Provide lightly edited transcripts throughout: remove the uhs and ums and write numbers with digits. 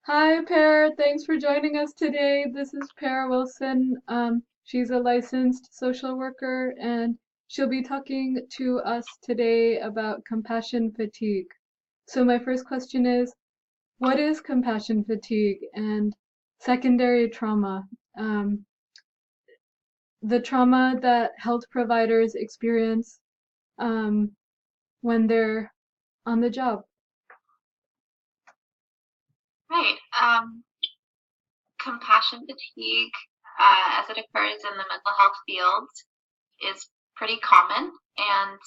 Hi, Pear. Thanks for joining us today. This is Pear Wilson. She's a licensed social worker, and she'll be talking to us today about compassion fatigue. So my first question is, what is compassion fatigue and secondary trauma? Um, the trauma that health providers experience um, when they're on the job. Right. Compassion fatigue, as it occurs in the mental health field, is pretty common and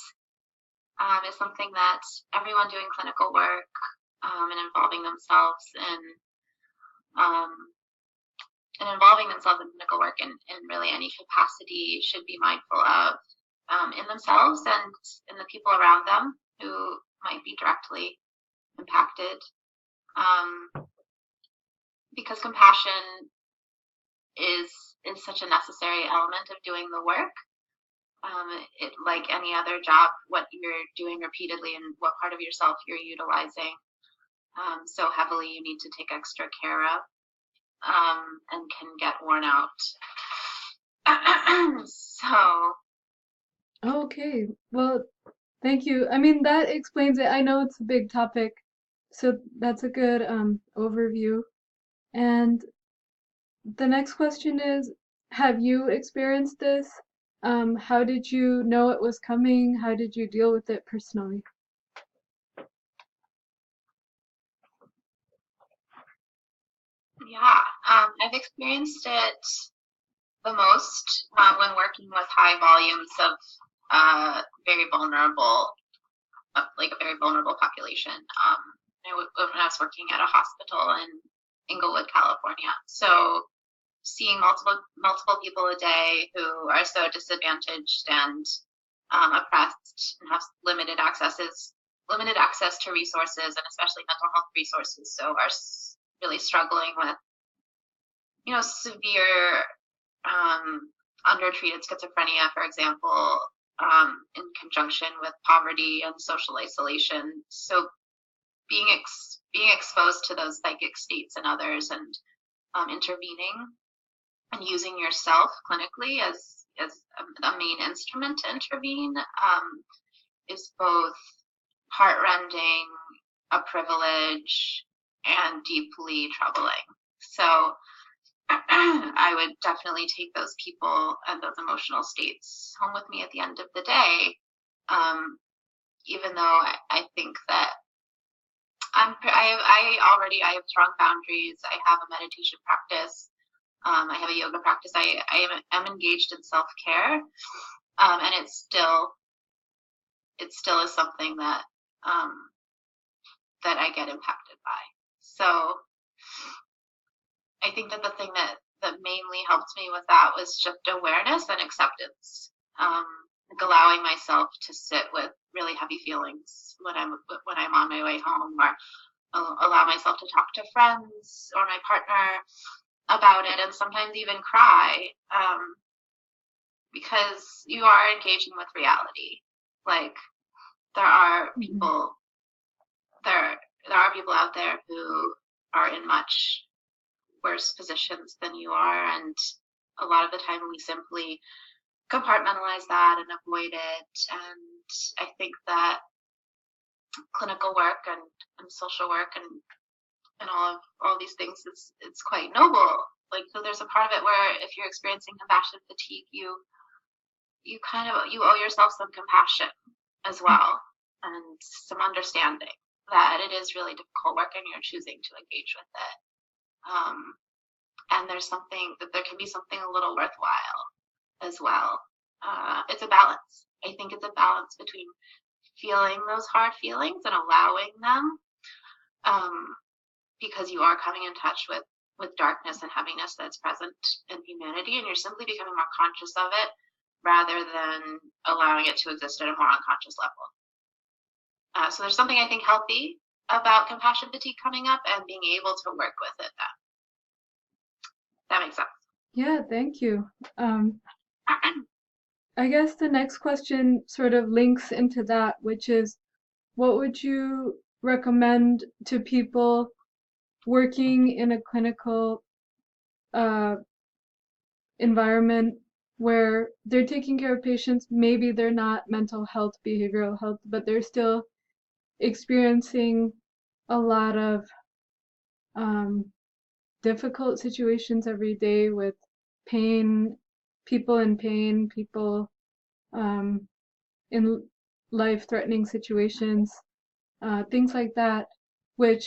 is something that everyone doing clinical work and um, involving themselves in clinical work in really any capacity should be mindful of in themselves and in the people around them who might be directly impacted. Um, because compassion is is such a necessary element of doing the work. It, like any other job, what you're doing repeatedly and what part of yourself you're utilizing so heavily, you need to take extra care of and can get worn out. So, Okay, well, thank you. I mean, that explains it. I know it's a big topic, so that's a good overview. And the next question is, have you experienced this? How did you know it was coming? How did you deal with it personally? yeah, I've experienced it the most when working with high volumes of very vulnerable like a very vulnerable population. When I was working at a hospital in Inglewood, California. So seeing multiple people a day who are so disadvantaged and oppressed and have limited access to resources and especially mental health resources. So are really struggling with severe undertreated schizophrenia, for example, in conjunction with poverty and social isolation. So being exposed to those psychic states in others and intervening and using yourself clinically as a main instrument to intervene is both heartrending, a privilege, and deeply troubling. So I would definitely take those people and those emotional states home with me at the end of the day. Um, Even though I think that I have strong boundaries. I have a meditation practice. I have a yoga practice. I am engaged in self care, and it still is something um, that I get impacted by. So I think that the thing that mainly helped me with that was just awareness and acceptance, like allowing myself to sit with really heavy feelings when I'm on my way home, or allow myself to talk to friends or my partner about it, and sometimes even cry, because you are engaging with reality. Like there are Mhm. people there there are people out there who are in much worse positions than you are, and a lot of the time we simply compartmentalize that and avoid it. And I think that clinical work and social work and all these things is it's quite noble. Like, so there's a part of it where if you're experiencing compassion fatigue, you owe yourself some compassion as well, and some understanding that it is really difficult work and you're choosing to engage with it. Um, and there can be something a little worthwhile as well. It's a balance. I think it's a balance between feeling those hard feelings and allowing them, um, because you are coming in touch with darkness and heaviness that's present in humanity, and you're simply becoming more conscious of it rather than allowing it to exist at a more unconscious level. So there's something I think healthy about compassion fatigue coming up and being able to work with it. That makes sense. Yeah, thank you. I guess the next question sort of links into that, which is, what would you recommend to people working in a clinical environment where they're taking care of patients. Maybe they're not mental health, behavioral health, but they're still experiencing a lot of difficult situations every day with pain, people in life-threatening situations, things like that, which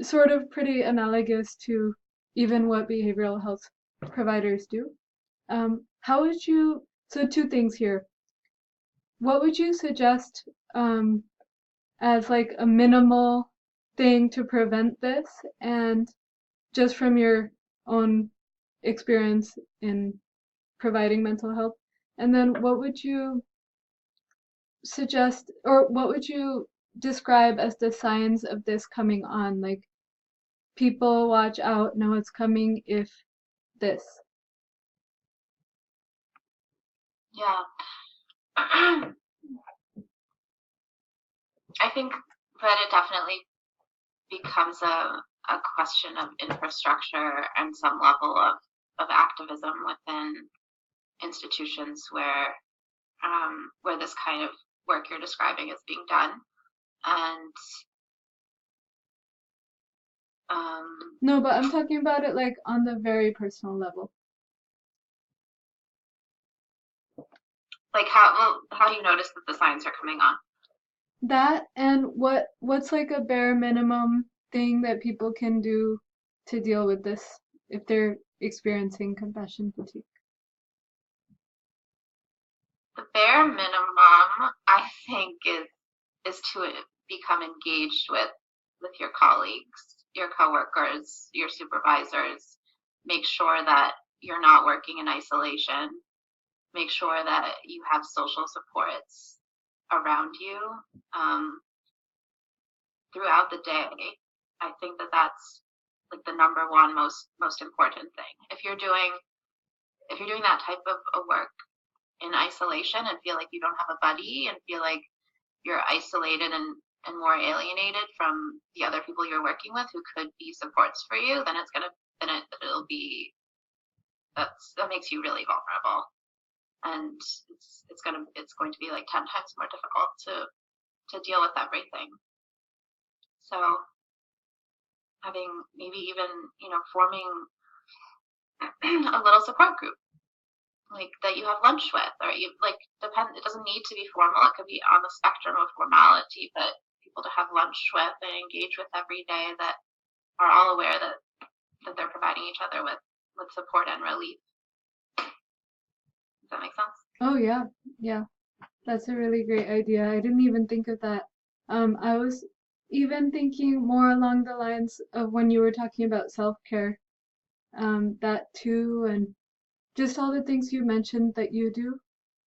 sort of pretty analogous to even what behavioral health providers do. How would you, so two things here. What would you suggest as like a minimal thing to prevent this? And just from your own experience in providing mental health. And then what would you suggest, or what would you describe as the signs of this coming on? Like, people watch out, know it's coming if this. Yeah. I think that it definitely becomes a question of infrastructure and some level of activism within institutions where this kind of work you're describing is being done. And No, but I'm talking about it like on the very personal level. like how do you notice that the signs are coming on? That, and what's like a bare minimum thing that people can do to deal with this if they're experiencing compassion fatigue? The bare minimum, I think, is to become engaged with your colleagues, your coworkers, your supervisors. Make sure that you're not working in isolation. Make sure that you have social supports around you throughout the day. I think that that's like the number one most important thing. If you're doing that type of work in isolation and feel like you don't have a buddy and feel like you're isolated and more alienated from the other people you're working with who could be supports for you, then it'll be that makes you really vulnerable, and it's going to be like 10 times more difficult to deal with everything. So having maybe even forming a little support group like that you have lunch with, or you like depend. It doesn't need to be formal. It could be on the spectrum of formality, but people to have lunch with and engage with every day that are all aware that they're providing each other with support and relief. Does that make sense? Oh yeah, yeah. That's a really great idea. I didn't even think of that. I was even thinking more along the lines of when you were talking about self-care, that too, and just all the things you mentioned that you do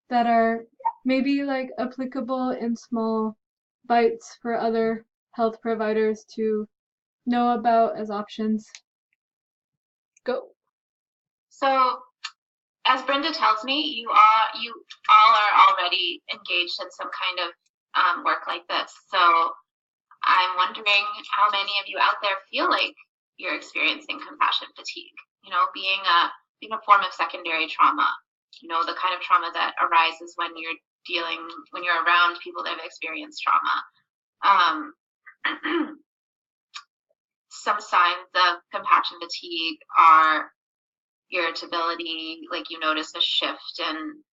that are maybe like applicable in small bites for other health providers to know about as options. Go. So, as Brenda tells me, you all are already engaged in some kind of work like this. So, I'm wondering how many of you out there feel like you're experiencing compassion fatigue. Being a form of secondary trauma. The kind of trauma that arises when you're around people that have experienced trauma. Some signs of compassion fatigue are irritability, like you notice a shift in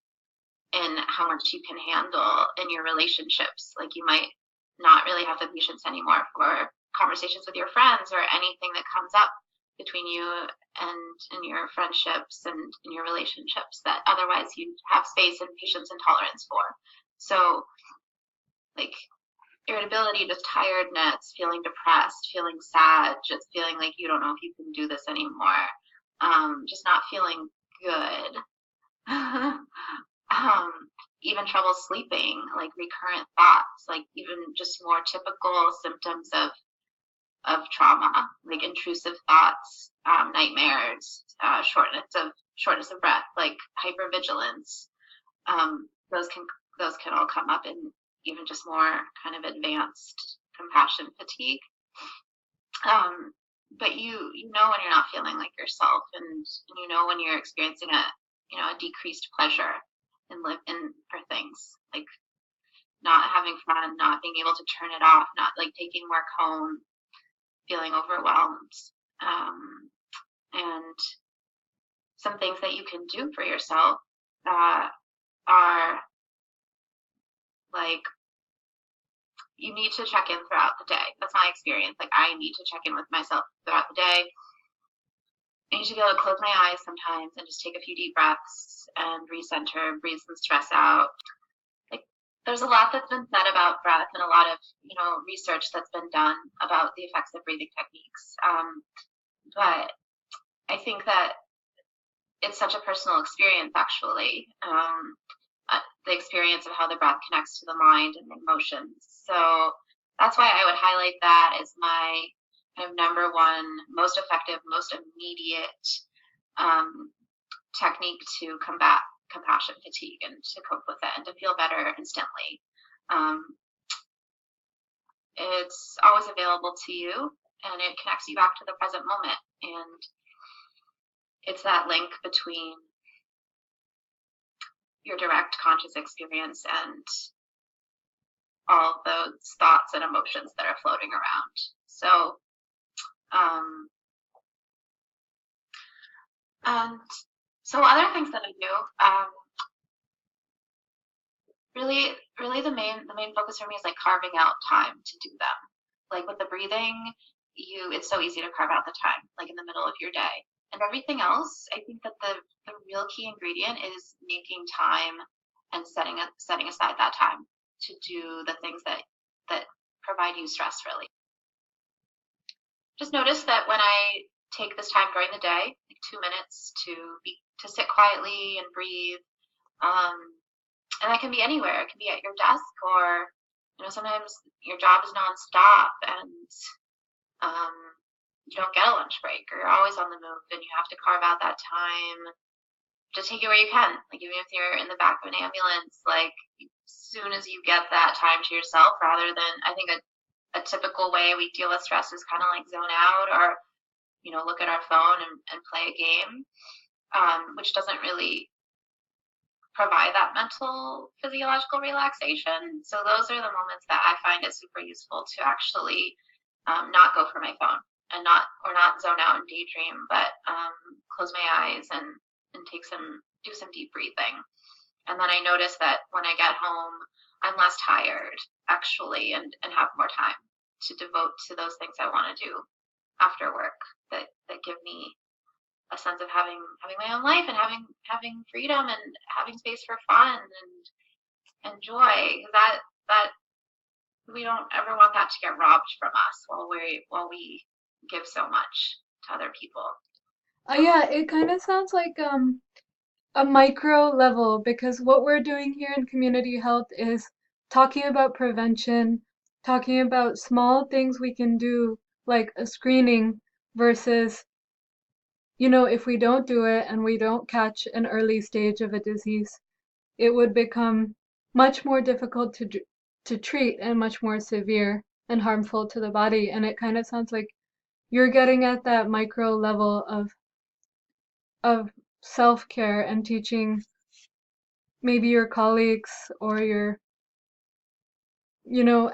how much you can handle in your relationships. Like you might not really have the patience anymore for conversations with your friends or anything that comes up between you and in your friendships and in your relationships that otherwise you have space and patience and tolerance for. So like irritability, just tiredness, feeling depressed, feeling sad, just feeling like you don't know if you can do this anymore, just not feeling good. Even trouble sleeping, like recurrent thoughts, like even just more typical symptoms of trauma, like intrusive thoughts, nightmares, shortness of breath, like hypervigilance. Those can all come up in even just more kind of advanced compassion fatigue. But you know when you're not feeling like yourself, and you know when you're experiencing a decreased pleasure in for things like not having fun, not being able to turn it off, not like taking work home, feeling overwhelmed. Um, and some things that you can do for yourself are like you need to check in throughout the day. That's my experience. Like I need to check in with myself throughout the day. I need to be able to close my eyes sometimes and just take a few deep breaths and recenter, breathe some stress out. Like there's a lot that's been said about breath and a lot of research that's been done about the effects of breathing techniques. But I think that it's such a personal experience, actually. The experience of how the breath connects to the mind and the emotions. So that's why I would highlight that as my kind of number one, most effective, most immediate technique to combat compassion fatigue and to cope with it and to feel better instantly. It's always available to you, and it connects you back to the present moment. And it's that link between your direct conscious experience and all those thoughts and emotions that are floating around. So, and so other things that I do, really the main focus for me is like carving out time to do them. Like with the breathing, it's so easy to carve out the time, like in the middle of your day. And everything else, I think that the real key ingredient is making time and setting aside that time to do the things that provide you stress relief. Just notice that when I take this time during the day, like 2 minutes to sit quietly and breathe, and that can be anywhere. It can be at your desk, or sometimes your job is nonstop and you don't get a lunch break, or you're always on the move and you have to carve out that time. Just take it where you can. Like even if you're in the back of an ambulance, like as soon as you get that time to yourself, rather than I think a typical way we deal with stress is kind of like zone out or look at our phone and play a game, which doesn't really provide that mental physiological relaxation. So those are the moments that I find it super useful to actually not go for my phone and not zone out and daydream, but close my eyes and do some deep breathing. And then I notice that when I get home, I'm less tired actually, and have more time to devote to those things I want to do after work that give me a sense of having my own life and having freedom and having space for fun and joy. That we don't ever want that to get robbed from us while we give so much to other people. Yeah, it kind of sounds like a micro level, because what we're doing here in community health is talking about prevention, talking about small things we can do like a screening versus if we don't do it and we don't catch an early stage of a disease, it would become much more difficult to treat and much more severe and harmful to the body. And it kind of sounds like you're getting at that micro level of self-care and teaching maybe your colleagues or your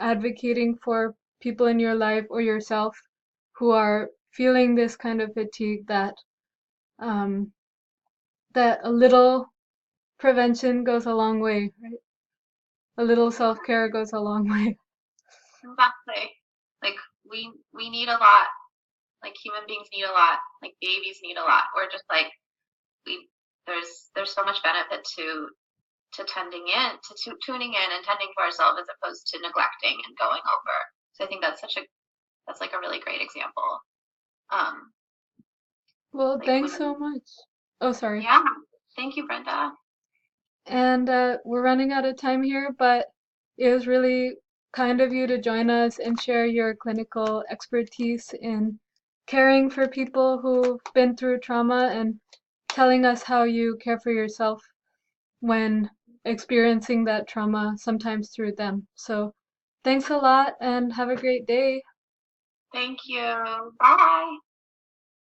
advocating for people in your life or yourself who are feeling this kind of fatigue, that that a little prevention goes a long way, right? A little self-care goes a long way. Exactly. Like we need a lot. Like human beings need a lot. Like babies need a lot. We're just like there's so much benefit to tuning in and tending to ourselves as opposed to neglecting and going over. So I think that's like a really great example. Well, Like thanks so much. Oh, sorry. Yeah, thank you, Brenda. And we're running out of time here, but it was really kind of you to join us and share your clinical expertise in caring for people who've been through trauma and telling us how you care for yourself when experiencing that trauma, sometimes through them. So thanks a lot and have a great day. Thank you. Bye.